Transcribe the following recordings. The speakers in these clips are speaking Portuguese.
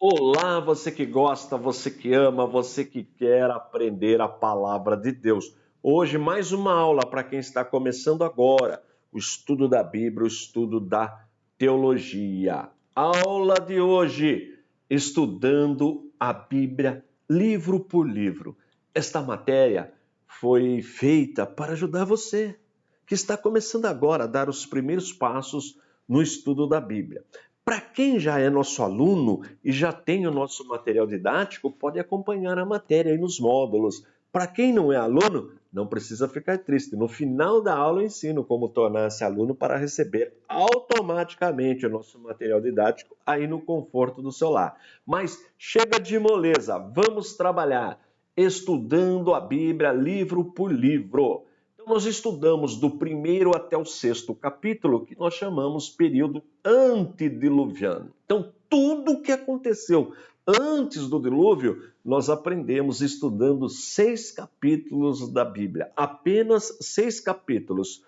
Olá, você que gosta, você que ama, você que quer aprender a palavra de Deus. Hoje, mais uma aula para quem está começando agora, o estudo da Bíblia, o estudo da teologia. Aula de hoje, estudando a Bíblia livro por livro. Esta matéria foi feita para ajudar você, que está começando agora a dar os primeiros passos no estudo da Bíblia. Para quem já é nosso aluno e já tem o nosso material didático, pode acompanhar a matéria aí nos módulos. Para quem não é aluno, não precisa ficar triste. No final da aula eu ensino como tornar-se aluno para receber automaticamente o nosso material didático aí no conforto do seu lar. Mas chega de moleza, vamos trabalhar estudando a Bíblia livro por livro. Nós estudamos do primeiro até o sexto capítulo, que nós chamamos período antediluviano. Então, tudo o que aconteceu antes do dilúvio, nós aprendemos estudando 6 capítulos da Bíblia. Apenas 6 capítulos.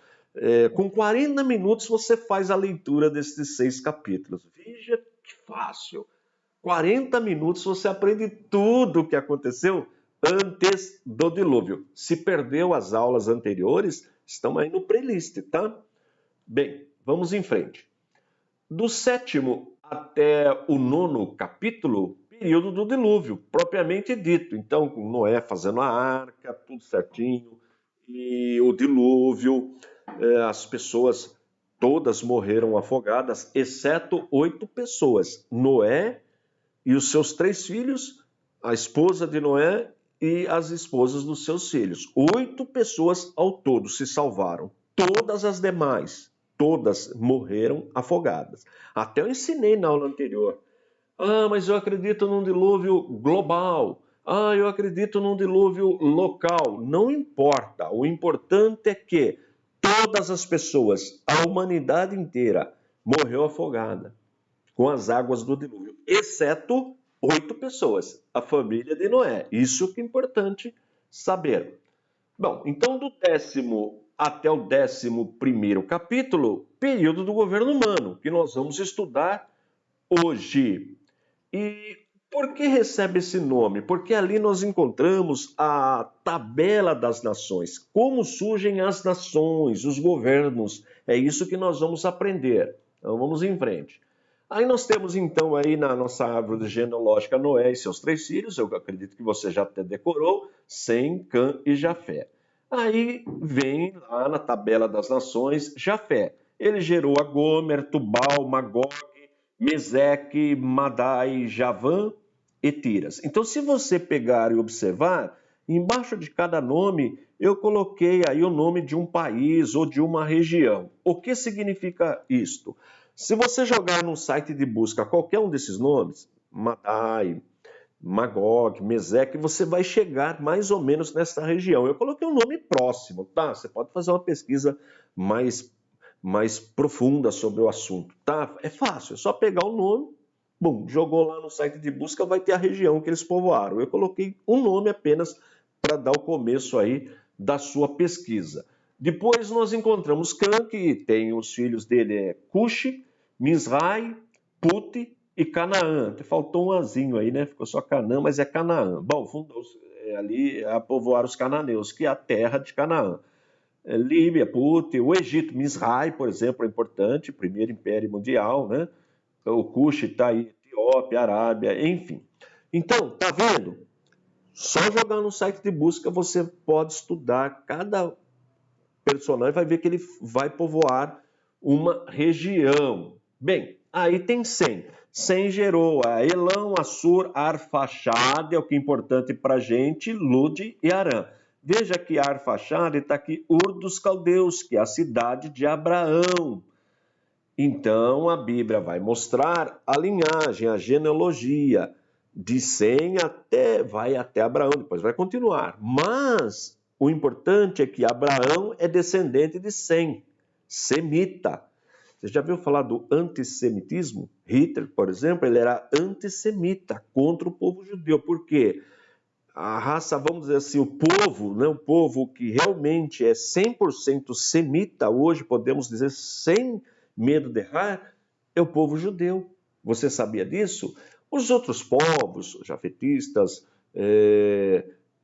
Com 40 minutos você faz a leitura desses 6 capítulos. Veja que fácil. 40 minutos você aprende tudo o que aconteceu antes do dilúvio. Se perdeu as aulas anteriores, estão aí no playlist, tá? Bem, vamos em frente. Do 7º até o 9º capítulo, período do dilúvio, propriamente dito. Então, Noé fazendo a arca, tudo certinho, e o dilúvio, as pessoas todas morreram afogadas, exceto 8 pessoas. Noé e os seus 3 filhos, a esposa de Noé e as esposas dos seus filhos. 8 pessoas ao todo se salvaram. Todas as demais, todas morreram afogadas. Até eu ensinei na aula anterior. Mas eu acredito num dilúvio global. Eu acredito num dilúvio local. Não importa. O importante é que todas as pessoas, a humanidade inteira, morreu afogada com as águas do dilúvio, exceto 8 pessoas, a família de Noé. Isso que é importante saber. Bom, então do 10º até o 11º capítulo, período do governo humano, que nós vamos estudar hoje. E por que recebe esse nome? Porque ali nós encontramos a tabela das nações, como surgem as nações, os governos. É isso que nós vamos aprender. Então vamos em frente. Aí nós temos então aí na nossa árvore genealógica Noé e seus 3 filhos, eu acredito que você já até decorou, Sem, Cã e Jafé. Aí vem lá na tabela das nações Jafé. Ele gerou a Gomer, Tubal, Magog, Meseque, Madai, Javã e Tiras. Então se você pegar e observar, embaixo de cada nome eu coloquei aí o nome de um país ou de uma região. O que significa isto? Se você jogar num site de busca qualquer um desses nomes, Madai, Magog, Meseque, você vai chegar mais ou menos nessa região. Eu coloquei um nome próximo, tá? Você pode fazer uma pesquisa mais profunda sobre o assunto, tá? É fácil, é só pegar o nome, jogou lá no site de busca, vai ter a região que eles povoaram. Eu coloquei um nome apenas para dar o começo aí da sua pesquisa. Depois nós encontramos Cã, que tem os filhos dele, Cuxi, Misrai, Pute e Canaã. Faltou um azinho aí, né? Ficou só Canaã, mas é Canaã. Bom, fundou ali a povoar os cananeus, que é a terra de Canaã. Líbia, Pute, o Egito, Misrai, por exemplo, é importante, primeiro império mundial, né? O Cuxi está aí, Etiópia, Arábia, enfim. Então, tá vendo? Só jogar no site de busca você pode estudar cada personagem, vai ver que ele vai povoar uma região. Bem, aí tem Sem. Sem gerou a Elão, Assur, Arfaxade, é o que é importante para a gente, Lude e Arã. Veja que Arfaxade está aqui, Ur dos Caldeus, que é a cidade de Abraão. Então, a Bíblia vai mostrar a linhagem, a genealogia de Sem vai até Abraão, depois vai continuar. Mas o importante é que Abraão é descendente de Sem, semita. Você já viu falar do antissemitismo? Hitler, por exemplo, ele era antissemita contra o povo judeu. Por quê? A raça, vamos dizer assim, o povo, né, o povo que realmente é 100% semita, hoje podemos dizer sem medo de errar, é o povo judeu. Você sabia disso? Os outros povos, jafetistas,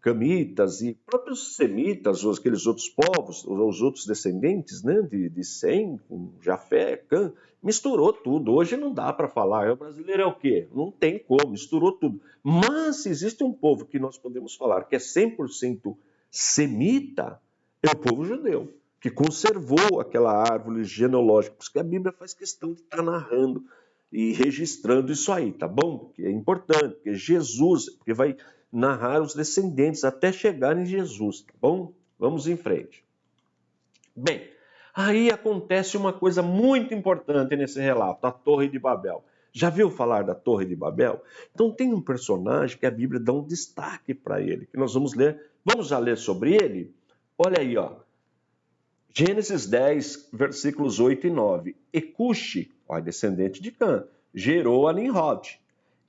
camitas e próprios semitas, ou aqueles outros povos, os outros descendentes, né, de Sem, com Jafé, Cã, misturou tudo. Hoje não dá para falar, o brasileiro é o quê? Não tem como, misturou tudo. Mas existe um povo que nós podemos falar que é 100% semita, é o povo judeu, que conservou aquela árvore genealógica, porque a Bíblia faz questão de estar narrando e registrando isso aí, tá bom? Porque é importante, porque Jesus, porque vai narrar os descendentes até chegar em Jesus, tá bom? Vamos em frente. Bem, aí acontece uma coisa muito importante nesse relato, a Torre de Babel. Já viu falar da Torre de Babel? Então tem um personagem que a Bíblia dá um destaque para ele, que nós vamos ler. Vamos já ler sobre ele? Olha aí, ó. Gênesis 10, versículos 8 e 9. E Cuxi, descendente de Cã, gerou a Nimrod.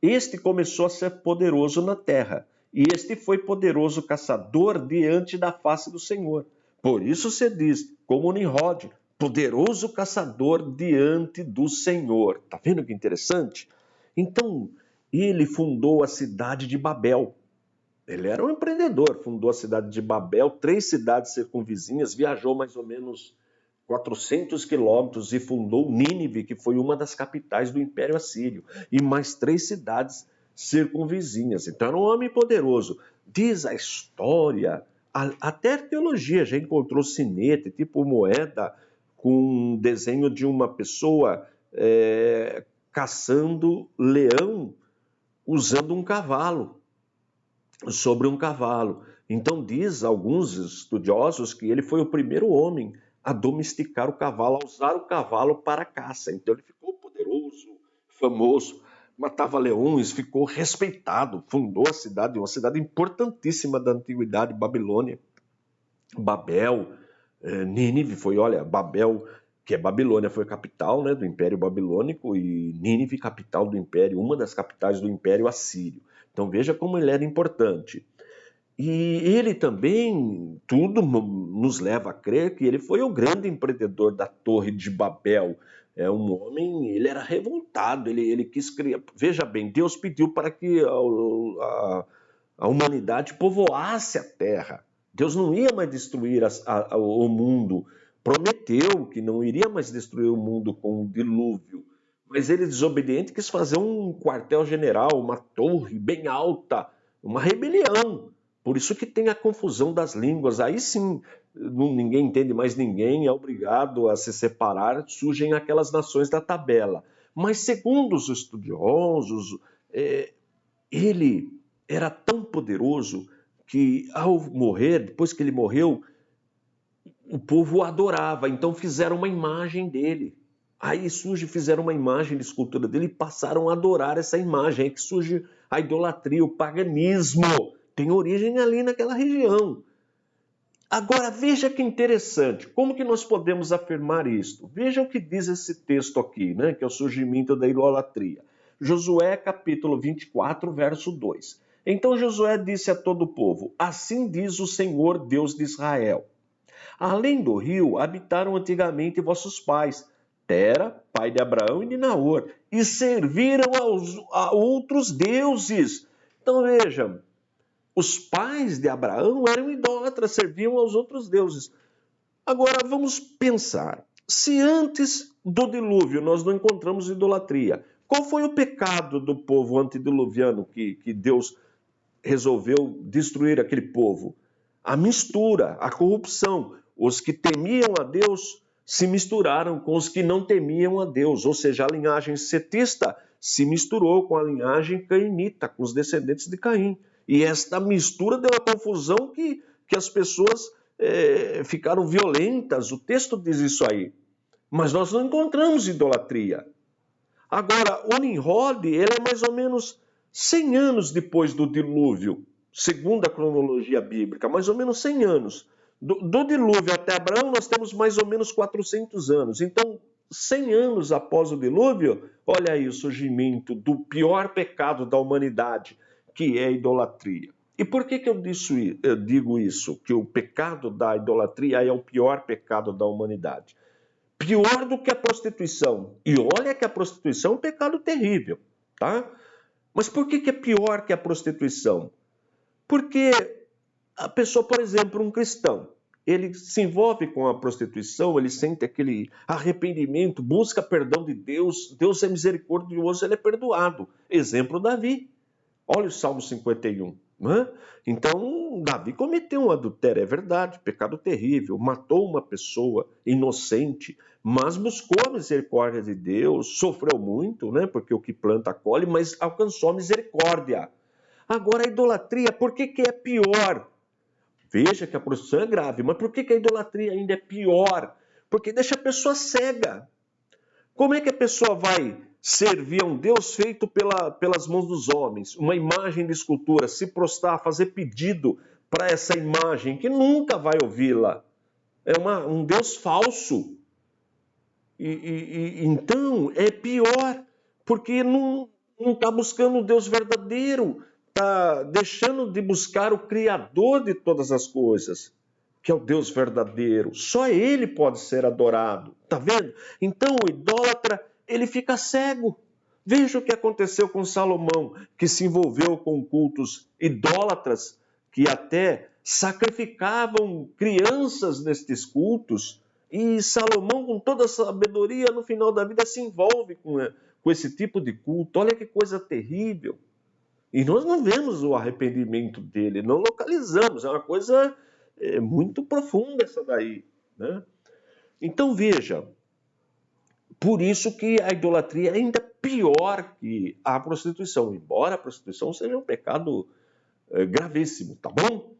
Este começou a ser poderoso na terra, e este foi poderoso caçador diante da face do Senhor. Por isso se diz, como Nimrod, poderoso caçador diante do Senhor. Tá vendo que interessante? Então, ele fundou a cidade de Babel. Ele era um empreendedor, fundou a cidade de Babel, 3 cidades circunvizinhas, viajou mais ou menos 400 quilômetros e fundou Nínive, que foi uma das capitais do Império Assírio, e mais 3 cidades circunvizinhas. Então era um homem poderoso. Diz a história, até a arqueologia já encontrou sinete, tipo moeda, com um desenho de uma pessoa caçando leão usando um cavalo, sobre um cavalo. Então diz alguns estudiosos que ele foi o primeiro homem a domesticar o cavalo, a usar o cavalo para caça. Então ele ficou poderoso, famoso, matava leões, ficou respeitado, fundou a cidade, uma cidade importantíssima da antiguidade, Babilônia. Babel, Nínive foi, Babel, que é Babilônia, foi a capital, né, do Império Babilônico, e Nínive, capital do Império, uma das capitais do Império Assírio. Então veja como ele era importante. E ele também, tudo nos leva a crer que ele foi o grande empreendedor da Torre de Babel. É um homem, ele era revoltado, ele quis criar. Veja bem, Deus pediu para que a humanidade povoasse a terra. Deus não ia mais destruir o mundo. Prometeu que não iria mais destruir o mundo com um dilúvio. Mas ele, desobediente, quis fazer um quartel-general, uma torre bem alta, uma rebelião. Por isso que tem a confusão das línguas. Aí sim, ninguém entende mais ninguém, é obrigado a se separar, surgem aquelas nações da tabela. Mas segundo os estudiosos, ele era tão poderoso que ao morrer, depois que ele morreu, o povo o adorava, então fizeram uma imagem dele. Aí fizeram uma imagem de escultura dele e passaram a adorar essa imagem. Aí que surge a idolatria, o paganismo. Tem origem ali naquela região. Agora, veja que interessante. Como que nós podemos afirmar isto? Veja o que diz esse texto aqui, né, que é o surgimento da idolatria. Josué, capítulo 24, verso 2. Então Josué disse a todo o povo, assim diz o Senhor, Deus de Israel. Além do rio, habitaram antigamente vossos pais, Tera, pai de Abraão e de Naor, e serviram a outros deuses. Então vejam, os pais de Abraão eram idólatras, serviam aos outros deuses. Agora vamos pensar, se antes do dilúvio nós não encontramos idolatria, qual foi o pecado do povo antediluviano que Deus resolveu destruir aquele povo? A mistura, a corrupção. Os que temiam a Deus se misturaram com os que não temiam a Deus, ou seja, a linhagem setista se misturou com a linhagem cainita, com os descendentes de Caim. E esta mistura deu uma confusão que as pessoas ficaram violentas. O texto diz isso aí. Mas nós não encontramos idolatria. Agora, o Nimrod, ele é mais ou menos 100 anos depois do dilúvio, segundo a cronologia bíblica, mais ou menos 100 anos. Do dilúvio até Abraão, nós temos mais ou menos 400 anos. Então, 100 anos após o dilúvio, olha aí o surgimento do pior pecado da humanidade, que é a idolatria. E por que eu digo isso? Que o pecado da idolatria é o pior pecado da humanidade. Pior do que a prostituição. E olha que a prostituição é um pecado terrível, tá? Mas por que é pior que a prostituição? Porque a pessoa, por exemplo, um cristão, ele se envolve com a prostituição, ele sente aquele arrependimento, busca perdão de Deus, Deus é misericordioso, ele é perdoado. Exemplo, Davi. Olha o Salmo 51. Né? Então, Davi cometeu um adultério, é verdade, pecado terrível, matou uma pessoa inocente, mas buscou a misericórdia de Deus, sofreu muito, né? Porque o que planta colhe, mas alcançou a misericórdia. Agora, a idolatria, por que é pior? Veja que a prostituição é grave, mas por que a idolatria ainda é pior? Porque deixa a pessoa cega. Como é que a pessoa vai servir a um Deus feito pelas mãos dos homens, uma imagem de escultura, se prostrar, fazer pedido para essa imagem, que nunca vai ouvi-la? É um Deus falso. Então é pior, porque não está buscando o Deus verdadeiro, está deixando de buscar o Criador de todas as coisas, que é o Deus verdadeiro. Só Ele pode ser adorado. Está vendo? Então o idólatra, ele fica cego. Veja o que aconteceu com Salomão, que se envolveu com cultos idólatras, que até sacrificavam crianças nestes cultos. E Salomão, com toda a sabedoria, no final da vida se envolve com esse tipo de culto. Olha que coisa terrível. E nós não vemos o arrependimento dele, não localizamos. É uma coisa muito profunda essa daí. Né? Então veja, por isso que a idolatria é ainda pior que a prostituição, embora a prostituição seja um pecado gravíssimo, tá bom?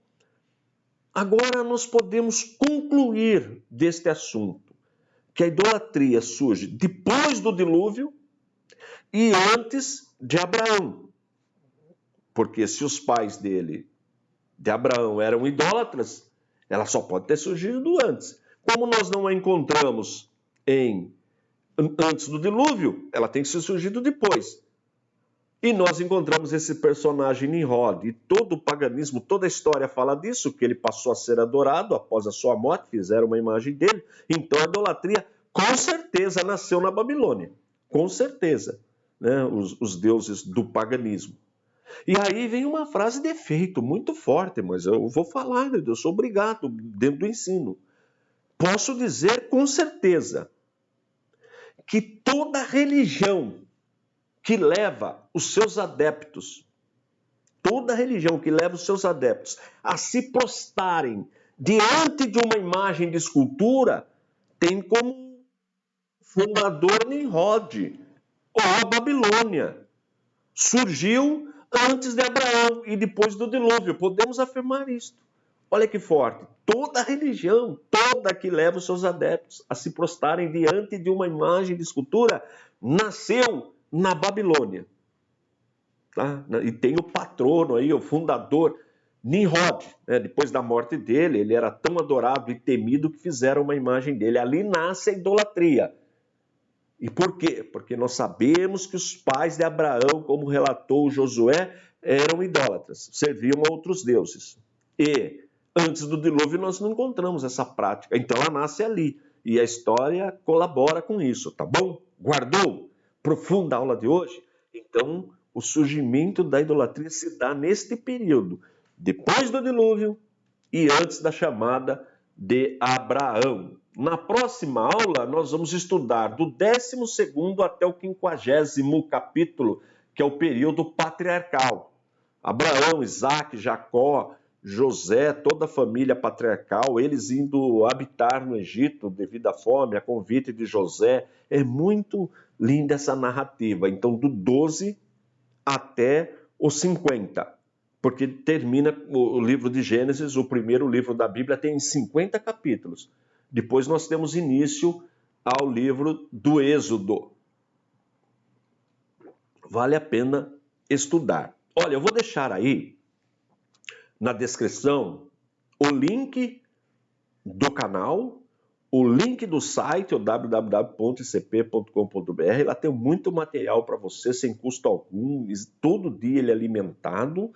Agora nós podemos concluir deste assunto que a idolatria surge depois do dilúvio e antes de Abraão. Porque se os pais de Abraão, eram idólatras, ela só pode ter surgido antes. Como nós não a encontramos antes do dilúvio, ela tem que ser surgido depois. E nós encontramos esse personagem Nimrod, e todo o paganismo, toda a história fala disso, que ele passou a ser adorado após a sua morte, fizeram uma imagem dele. Então a idolatria, com certeza, nasceu na Babilônia. Com certeza, né? Os deuses do paganismo. E aí vem uma frase de efeito muito forte, mas eu vou falar, eu sou obrigado dentro do ensino. Posso dizer com certeza que toda religião que leva os seus adeptos, a se prostrarem diante de uma imagem de escultura, tem como fundador Nimrod, ou a Babilônia. Surgiu antes de Abraão e depois do dilúvio. Podemos afirmar isto. Olha que forte. Toda religião, toda que leva os seus adeptos a se prostrarem diante de uma imagem de escultura, nasceu na Babilônia. Tá? E tem o patrono aí, o fundador, Nimrod. Né? Depois da morte dele, ele era tão adorado e temido que fizeram uma imagem dele. Ali nasce a idolatria. E por quê? Porque nós sabemos que os pais de Abraão, como relatou Josué, eram idólatras, serviam a outros deuses. E antes do dilúvio nós não encontramos essa prática. Então ela nasce ali. E a história colabora com isso, tá bom? Guardou? Profunda a aula de hoje? Então, o surgimento da idolatria se dá neste período, depois do dilúvio e antes da chamada de Abraão. Na próxima aula, nós vamos estudar do 12º até o 50º capítulo, que é o período patriarcal. Abraão, Isaac, Jacó, José, toda a família patriarcal, eles indo habitar no Egito devido à fome, a convite de José. É muito linda essa narrativa. Então, do 12 até os 50. Porque termina o livro de Gênesis, o primeiro livro da Bíblia, tem 50 capítulos. Depois nós temos início ao livro do Êxodo. Vale a pena estudar. Olha, eu vou deixar aí na descrição o link do canal, o link do site, o www.icp.com.br. Lá tem muito material para você, sem custo algum, todo dia ele é alimentado.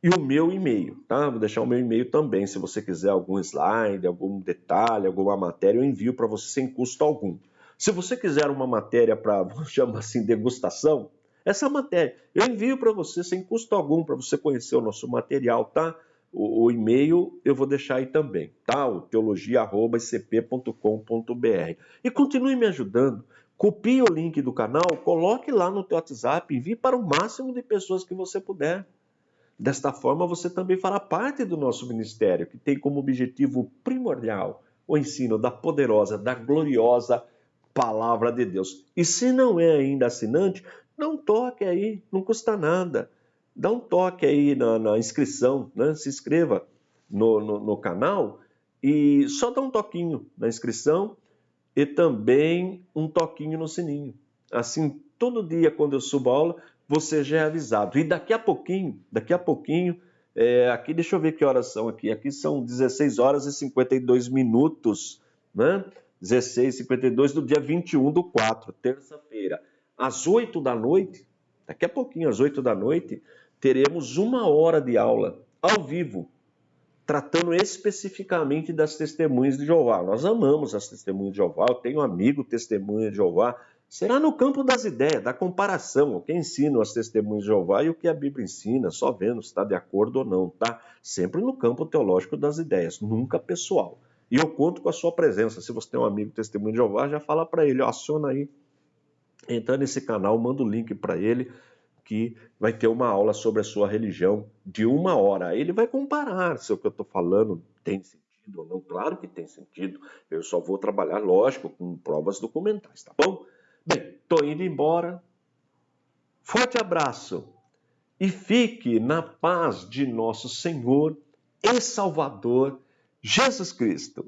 E o meu e-mail, tá? Vou deixar o meu e-mail também, se você quiser algum slide, algum detalhe, alguma matéria, eu envio para você sem custo algum. Se você quiser uma matéria para, vamos chamar assim, degustação, essa matéria. Eu envio para você sem custo algum, para você conhecer o nosso material, tá? O e-mail eu vou deixar aí também, tá? O teologia@scp.com.br. E continue me ajudando. Copie o link do canal, coloque lá no teu WhatsApp, envie para o máximo de pessoas que você puder. Desta forma, você também fará parte do nosso ministério, que tem como objetivo primordial o ensino da poderosa, da gloriosa Palavra de Deus. E se não é ainda assinante, dá um toque aí, não custa nada. Dá um toque aí na inscrição, né? Se inscreva no canal e só dá um toquinho na inscrição e também um toquinho no sininho. Assim, todo dia quando eu subo a aula, você já é avisado. E daqui a pouquinho, aqui deixa eu ver que horas são aqui. Aqui são 16 horas e 52 minutos, né? 16h52 do dia 21/4, terça-feira. Às 8 da noite, daqui a pouquinho, às 8 da noite, teremos 1 hora de aula ao vivo, tratando especificamente das testemunhas de Jeová. Nós amamos as testemunhas de Jeová, eu tenho um amigo testemunha de Jeová. Será no campo das ideias, da comparação, o que ensina as testemunhas de Jeová e o que a Bíblia ensina, só vendo se está de acordo ou não, tá? Sempre no campo teológico das ideias, nunca pessoal. E eu conto com a sua presença. Se você tem um amigo testemunha de Jeová, já fala para ele, ó, aciona aí, entra nesse canal, manda o link para ele, que vai ter uma aula sobre a sua religião de 1 hora. Aí ele vai comparar se o que eu estou falando tem sentido ou não. Claro que tem sentido. Eu só vou trabalhar, lógico, com provas documentais, tá bom? Bem, estou indo embora. Forte abraço e fique na paz de nosso Senhor e Salvador Jesus Cristo.